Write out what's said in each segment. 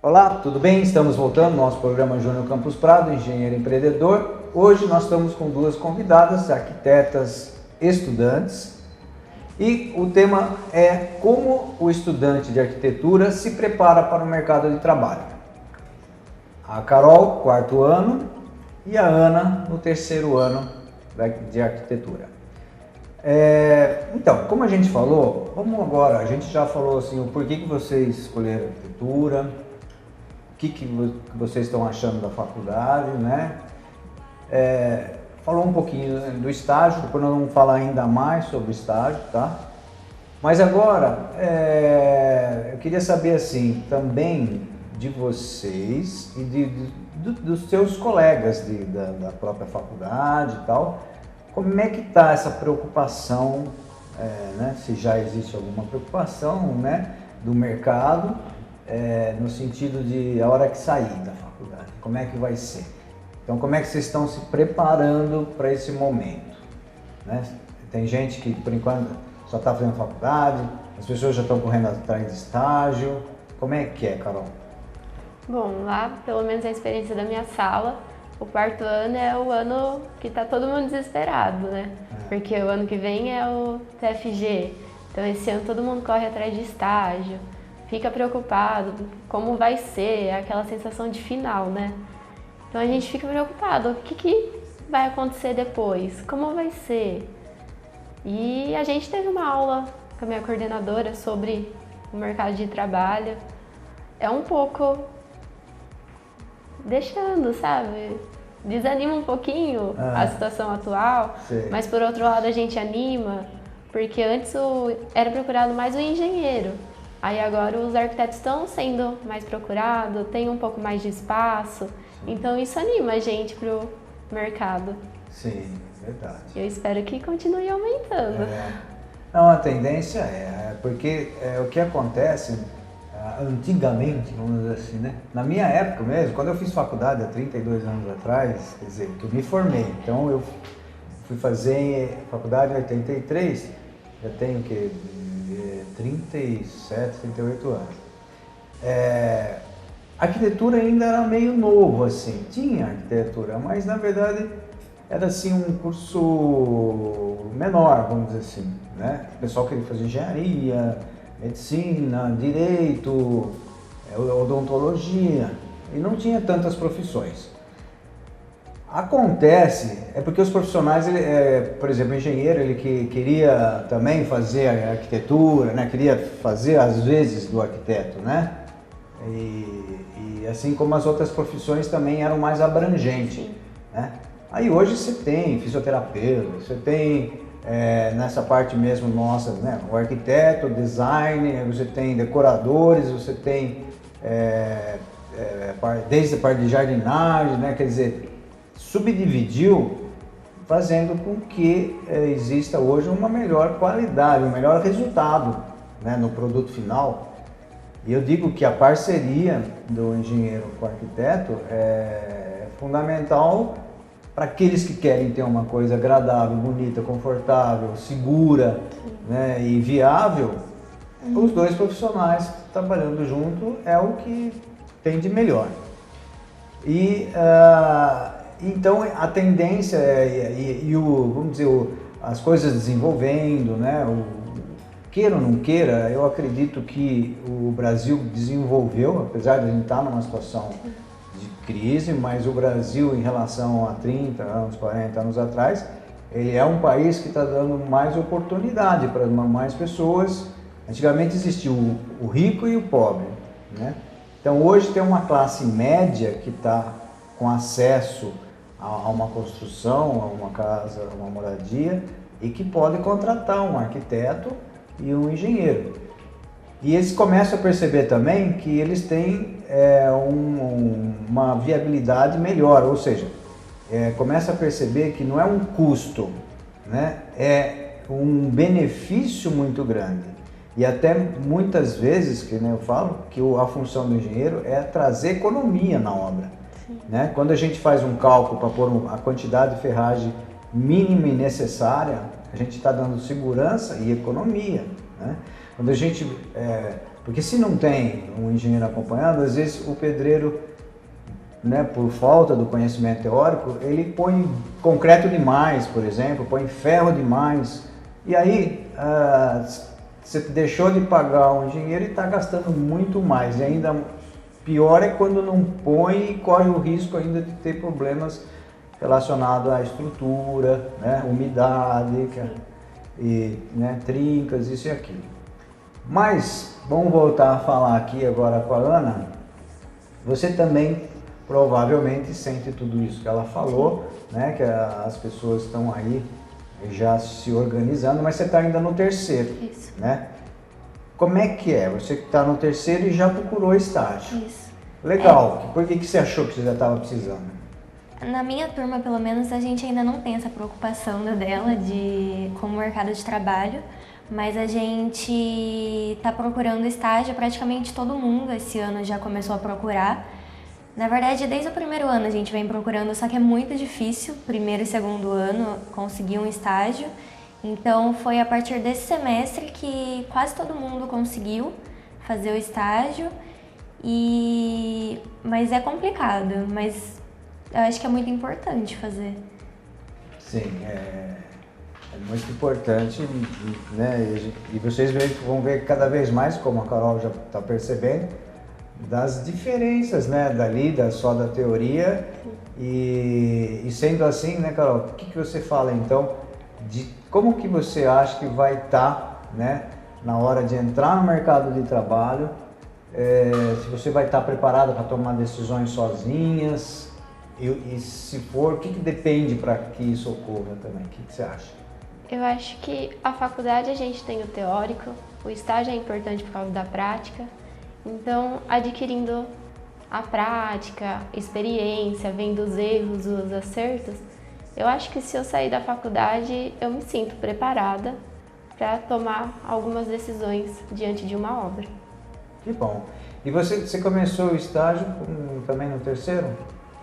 Olá, tudo bem? Estamos voltando ao nosso programa Júnior Campos Prado, Engenheiro Empreendedor. Hoje nós estamos com duas convidadas, arquitetas estudantes, e o tema é como o estudante de arquitetura se prepara para o mercado de trabalho. A Carol, quarto ano, e a Ana, no terceiro ano de arquitetura. Então, como a gente falou, vamos agora, a gente já falou assim, o porquê que vocês escolheram arquitetura, o que vocês estão achando da faculdade, né? Falou um pouquinho do estágio, depois nós vamos falar ainda mais sobre o estágio, tá? Mas agora, eu queria saber assim, também de vocês e dos seus colegas da própria faculdade e tal, como é que está essa preocupação, né? Se já existe alguma preocupação, né, do mercado, no sentido de a hora que sair da faculdade, como é que vai ser? Então, como é que vocês estão se preparando para esse momento, né? Tem gente que, por enquanto, só está fazendo faculdade, as pessoas já estão correndo atrás de estágio. Como é que é, Carol? Bom, lá, pelo menos a experiência da minha sala, o quarto ano é o ano que está todo mundo desesperado, né? Porque o ano que vem é o TFG, então esse ano todo mundo corre atrás de estágio, fica preocupado, como vai ser, aquela sensação de final, né? Então a gente fica preocupado, o que vai acontecer depois, como vai ser? E a gente teve uma aula com a minha coordenadora sobre o mercado de trabalho, é um pouco deixando, sabe? Desanima um pouquinho a situação atual, Sei. mas por outro lado a gente anima, porque antes era procurado mais o engenheiro, aí agora os arquitetos estão sendo mais procurados, tem um pouco mais de espaço, então isso anima a gente pro mercado. Sim, verdade. Eu espero que continue aumentando. Não, a tendência porque o que acontece antigamente, vamos dizer assim, né? Na minha época mesmo, quando eu fiz faculdade há 32 anos atrás, quer dizer, que eu me formei, então eu fui fazer faculdade em 83, já tenho o quê? 37, 38 anos. Arquitetura ainda era meio novo, assim, tinha arquitetura, mas na verdade era assim um curso menor, vamos dizer assim, né? O pessoal queria fazer engenharia, medicina, direito, odontologia, e não tinha tantas profissões. Acontece, porque os profissionais, por exemplo, o engenheiro, ele queria também fazer arquitetura, né? Queria fazer às vezes do arquiteto, né? E assim como as outras profissões também eram mais abrangentes, né? Aí hoje você tem fisioterapeuta, você tem nessa parte mesmo nossa, né, o arquiteto, designer, você tem decoradores, você tem desde a parte de jardinagem, né, quer dizer, subdividiu, fazendo com que exista hoje uma melhor qualidade, um melhor resultado, né, no produto final. E eu digo que a parceria do engenheiro com o arquiteto é fundamental para aqueles que querem ter uma coisa agradável, bonita, confortável, segura, né, e viável. Os dois profissionais trabalhando junto é o que tem de melhor. E então a tendência vamos dizer, as coisas desenvolvendo, né, queira ou não queira, eu acredito que o Brasil desenvolveu, apesar de a gente estar numa situação de crise, mas o Brasil, em relação a 30 anos, 40 anos atrás, ele é um país que está dando mais oportunidade para mais pessoas. Antigamente existia o rico e o pobre, né? Então hoje tem uma classe média que está com acesso a uma construção, a uma casa, a uma moradia, e que pode contratar um arquiteto e um engenheiro. E eles começam a perceber também que eles têm uma viabilidade melhor, ou seja, começa a perceber que não é um custo, né? É um benefício muito grande. E até muitas vezes, que eu falo, que a função do engenheiro é trazer economia na obra. Né? Quando a gente faz um cálculo para pôr a quantidade de ferragem mínima e necessária, a gente está dando segurança e economia. Né? Quando a gente Porque se não tem um engenheiro acompanhando, às vezes o pedreiro, né, por falta do conhecimento teórico, ele põe concreto demais, por exemplo, põe ferro demais, e aí você deixou de pagar um engenheiro e está gastando muito mais. E ainda pior é quando não põe e corre o risco ainda de ter problemas relacionados à estrutura, né, umidade, e, né, trincas, isso e aquilo. Mas, vamos voltar a falar aqui agora com a Ana. Você também provavelmente sente tudo isso que ela falou, né? Que as pessoas estão aí já se organizando, mas você está ainda no terceiro, Isso. né? Como é que é? Você que está no terceiro e já procurou estágio. Isso. Legal. Por que você achou que você já estava precisando? Na minha turma, pelo menos, a gente ainda não tem essa preocupação dela com o mercado de trabalho, mas a gente está procurando estágio, praticamente todo mundo esse ano já começou a procurar. Na verdade, desde o primeiro ano a gente vem procurando, só que é muito difícil, primeiro e segundo ano, conseguir um estágio. Então, foi a partir desse semestre que quase todo mundo conseguiu fazer o estágio, mas é complicado, mas eu acho que é muito importante fazer. Sim, é muito importante, né? E vocês vão ver cada vez mais, como a Carol já está percebendo, das diferenças, né, só da teoria. E sendo assim, né, Carol, o que você fala então de como que você acha que vai estar, né, na hora de entrar no mercado de trabalho, se você vai estar preparada para tomar decisões sozinhas, e se for, o que depende para que isso ocorra também? O que você acha? Eu acho que a faculdade a gente tem o teórico, o estágio é importante por causa da prática. Então, adquirindo a prática, experiência, vendo os erros, os acertos, eu acho que se eu sair da faculdade, eu me sinto preparada para tomar algumas decisões diante de uma obra. Que bom. E você começou o estágio também no terceiro?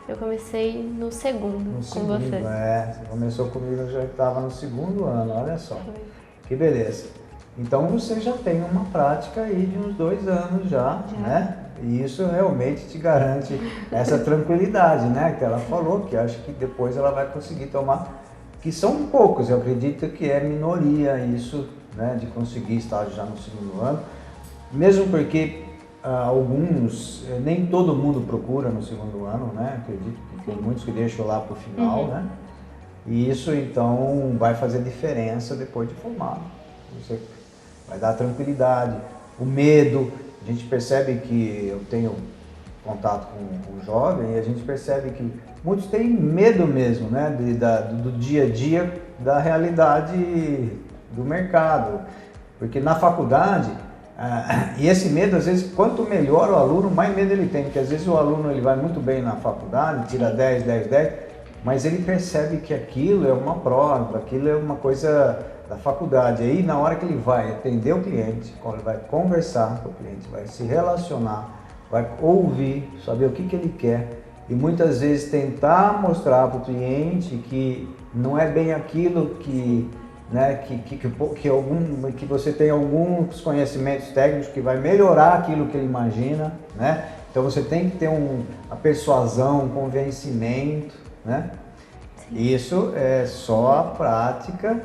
Eu comecei no segundo com você. Você começou comigo, eu já estava no segundo ano, olha só. Foi. Que beleza. Então você já tem uma prática aí de uns 2 anos já, né? E isso realmente te garante essa tranquilidade, né? Que ela falou, que acho que depois ela vai conseguir tomar, que são poucos, eu acredito que é minoria isso, né? De conseguir estágio já no segundo ano, mesmo porque alguns, nem todo mundo procura no segundo ano, né? Acredito que tem muitos que deixam lá para o final, né? E isso então vai fazer diferença depois de formado. Você vai dar tranquilidade, o medo. A gente percebe que eu tenho contato com o jovem e a gente percebe que muitos têm medo mesmo, né? Do dia a dia, da realidade do mercado. Porque na faculdade, e esse medo, às vezes, quanto melhor o aluno, mais medo ele tem. Porque às vezes o aluno ele vai muito bem na faculdade, tira 10, 10, 10, mas ele percebe que aquilo é uma prova, aquilo é uma coisa da faculdade. Aí, na hora que ele vai atender o cliente, quando ele vai conversar com o cliente, vai se relacionar, vai ouvir, saber o que ele quer e muitas vezes tentar mostrar para o cliente que não é bem aquilo que, né, que você tem alguns conhecimentos técnicos que vai melhorar aquilo que ele imagina, né? Então você tem que ter a persuasão, um convencimento, né? Isso é só a prática.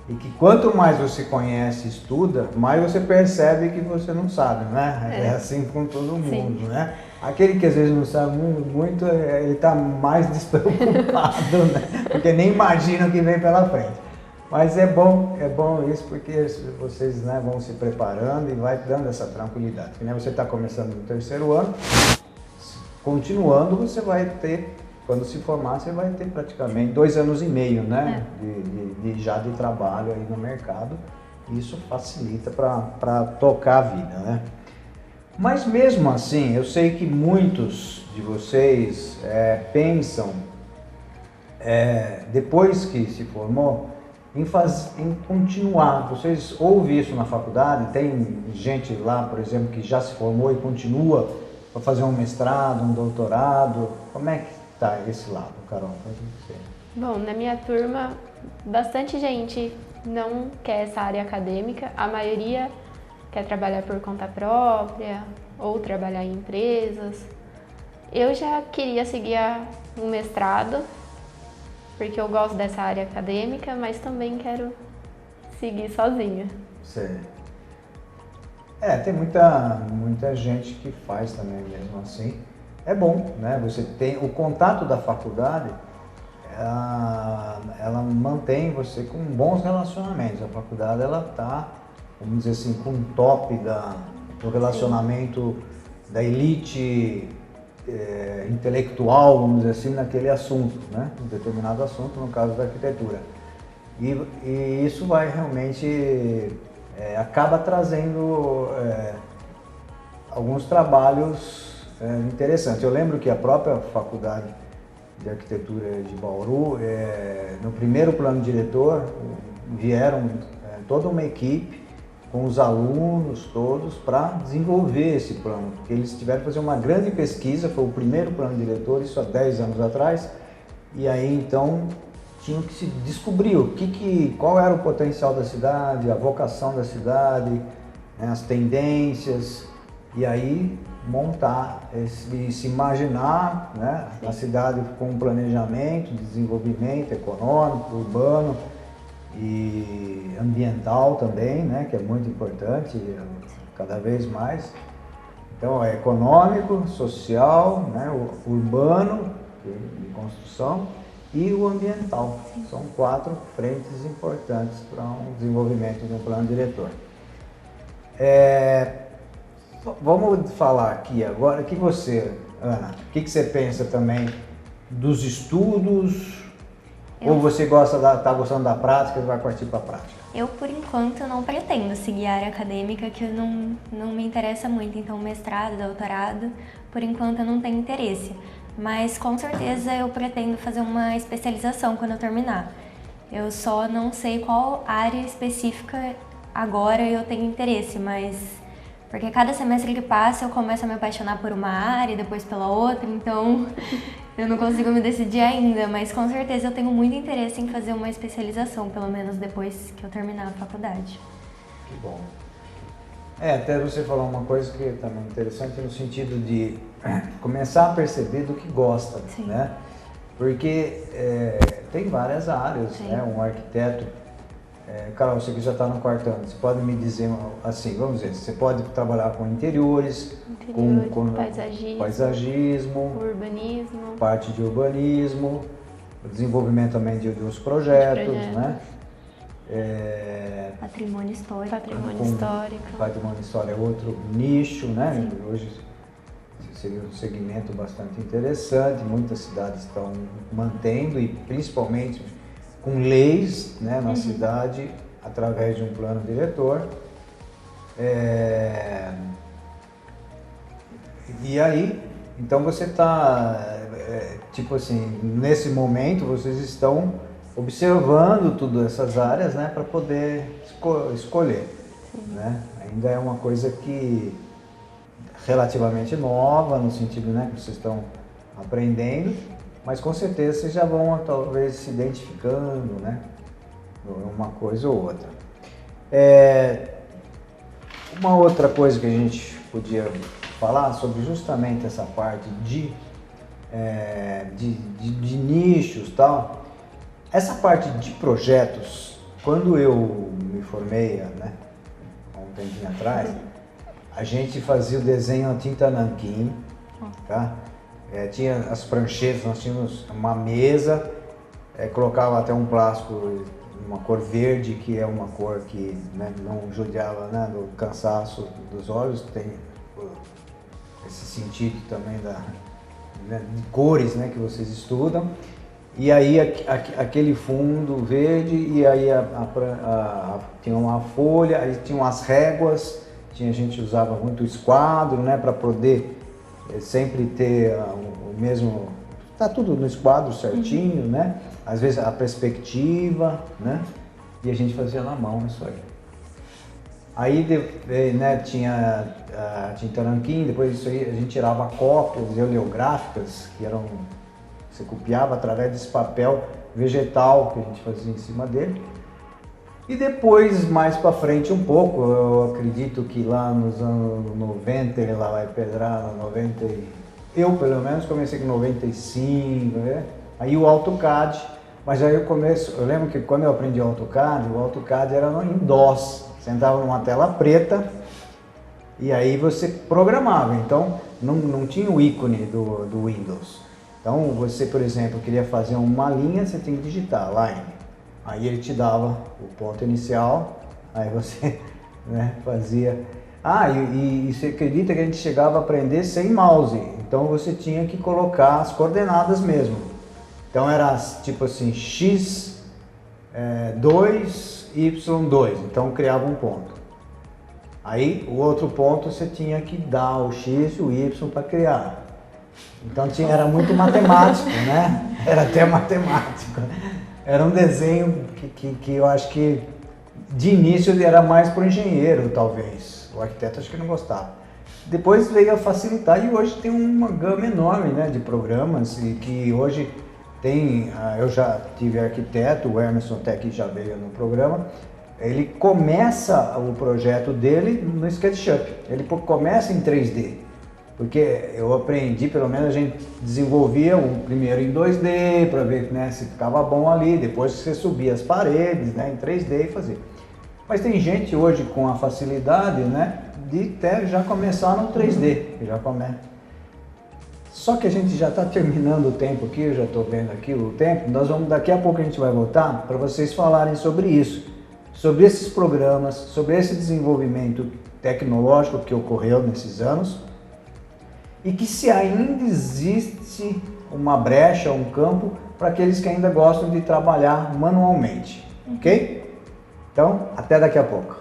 E que quanto mais você conhece, estuda, mais você percebe que você não sabe, né? É assim com todo mundo, Sim. né? Aquele que às vezes não sabe muito, ele está mais despreocupado, né? Porque nem imagina o que vem pela frente. Mas é bom isso porque vocês, né, vão se preparando e vai dando essa tranquilidade. Porque, né, você está começando no terceiro ano, continuando você vai ter, quando se formar, você vai ter praticamente 2 anos e meio, né, já de trabalho aí no mercado. Isso facilita para tocar a vida, né? Mas mesmo assim, eu sei que muitos de vocês pensam, depois que se formou, em continuar. Vocês ouvem isso na faculdade? Tem gente lá, por exemplo, que já se formou e continua para fazer um mestrado, um doutorado. Como é que tá esse lado, Carol? Bom, na minha turma, bastante gente não quer essa área acadêmica. A maioria quer trabalhar por conta própria ou trabalhar em empresas. Eu já queria seguir um mestrado, porque eu gosto dessa área acadêmica, mas também quero seguir sozinha. Sei. Tem muita gente que faz também mesmo assim. É bom, né? Você tem o contato da faculdade, ela mantém você com bons relacionamentos. A faculdade, ela tá, vamos dizer assim, com o top do relacionamento da elite intelectual, vamos dizer assim, naquele assunto, né? Um determinado assunto, no caso da arquitetura. E isso vai realmente, acaba trazendo alguns trabalhos interessantes. Eu lembro que a própria Faculdade de Arquitetura de Bauru, no primeiro plano diretor, vieram toda uma equipe com os alunos todos para desenvolver esse plano, porque eles tiveram que fazer uma grande pesquisa, foi o primeiro plano diretor, isso há 10 anos atrás, e aí então tinham que se descobrir qual era o potencial da cidade, a vocação da cidade, né, as tendências, e aí montar, se imaginar, né, a cidade com um planejamento de desenvolvimento econômico, urbano e ambiental também, né, que é muito importante, cada vez mais. Então é econômico, social, né, o urbano, de construção, e o ambiental. São 4 frentes importantes para um desenvolvimento de um plano diretor. Vamos falar aqui agora, que você, Ana, o que você pensa também dos estudos? Ou você está gostando da prática e vai partir para a prática? Eu, por enquanto, não pretendo seguir a área acadêmica, que não me interessa muito. Então, mestrado, doutorado, por enquanto eu não tenho interesse. Mas, com certeza, eu pretendo fazer uma especialização quando eu terminar. Eu só não sei qual área específica agora eu tenho interesse, mas... Porque cada semestre que passa eu começo a me apaixonar por uma área e depois pela outra, então eu não consigo me decidir ainda, mas com certeza eu tenho muito interesse em fazer uma especialização, pelo menos depois que eu terminar a faculdade. Que bom. Até você falou uma coisa que é também interessante no sentido de começar a perceber do que gosta, Sim. Né? Porque tem várias áreas, Sim. né? Um arquiteto... Carol, você que já está no 4º ano, você pode me dizer assim, vamos dizer, você pode trabalhar com interiores, com paisagismo, urbanismo, parte de urbanismo, desenvolvimento também de uns projetos, né? Patrimônio histórico. Patrimônio histórico é outro nicho, né? Sim. Hoje seria um segmento bastante interessante, muitas cidades estão mantendo e principalmente com leis, né, na cidade, através de um plano diretor. E aí, então você está, tipo assim, nesse momento vocês estão observando todas essas áreas, né, para poder escolher. Né? Ainda é uma coisa que relativamente nova, no sentido, né, que vocês estão aprendendo, mas com certeza vocês já vão talvez se identificando, né, uma coisa ou outra. Uma outra coisa que a gente podia falar sobre justamente essa parte de nichos e tal, essa parte de projetos, quando eu me formei, né, há um tempinho atrás, a gente fazia o desenho a tinta nanquim, tá? Tinha as pranchetas, nós tínhamos uma mesa, colocava até um plástico, uma cor verde, que é uma cor que, né, não judiava, né, do cansaço dos olhos, tem esse sentido também né, de cores, né, que vocês estudam. E aí aquele fundo verde, e aí tinha uma folha, aí tinham as réguas, a gente usava muito o esquadro, né, para poder sempre ter o mesmo, tá tudo no esquadro certinho, né? Às vezes a perspectiva, né? E a gente fazia na mão isso aí. Aí, né, tinha a tinta nanquim, depois disso aí a gente tirava cópias oleográficas, que eram, você copiava através desse papel vegetal que a gente fazia em cima dele. E depois, mais para frente um pouco, eu acredito que lá nos anos 90, ele lá vai pedrar, 90, eu pelo menos comecei com 95, né? Aí o AutoCAD, mas aí eu lembro que quando eu aprendi o AutoCAD era em DOS, você entrava numa tela preta e aí você programava, então não tinha o ícone do Windows. Então você, por exemplo, queria fazer uma linha, você tem que digitar line. Aí ele te dava o ponto inicial, aí você né, fazia... e você acredita que a gente chegava a aprender sem mouse, então você tinha que colocar as coordenadas mesmo. Então era tipo assim, x2, y2, então criava um ponto. Aí o outro ponto você tinha que dar o x e o y para criar. Então era muito matemático, né? Era até matemático. Era um desenho que eu acho que de início era mais para o engenheiro, talvez. O arquiteto acho que não gostava. Depois veio a facilitar e hoje tem uma gama enorme, né, de programas e que hoje tem, eu já tive arquiteto, o Emerson até que já veio no programa, ele começa o projeto dele no SketchUp, ele começa em 3D. Porque eu aprendi, pelo menos a gente desenvolvia o primeiro em 2D para ver, né, se ficava bom ali, depois você subia as paredes, né, em 3D e fazia. Mas tem gente hoje com a facilidade, né, de até já começar no 3D, já começa. Só que a gente já está terminando o tempo aqui, eu já estou vendo aqui o tempo, daqui a pouco a gente vai voltar para vocês falarem sobre isso, sobre esses programas, sobre esse desenvolvimento tecnológico que ocorreu nesses anos, e que se ainda existe uma brecha, um campo, para aqueles que ainda gostam de trabalhar manualmente, ok? Então, até daqui a pouco.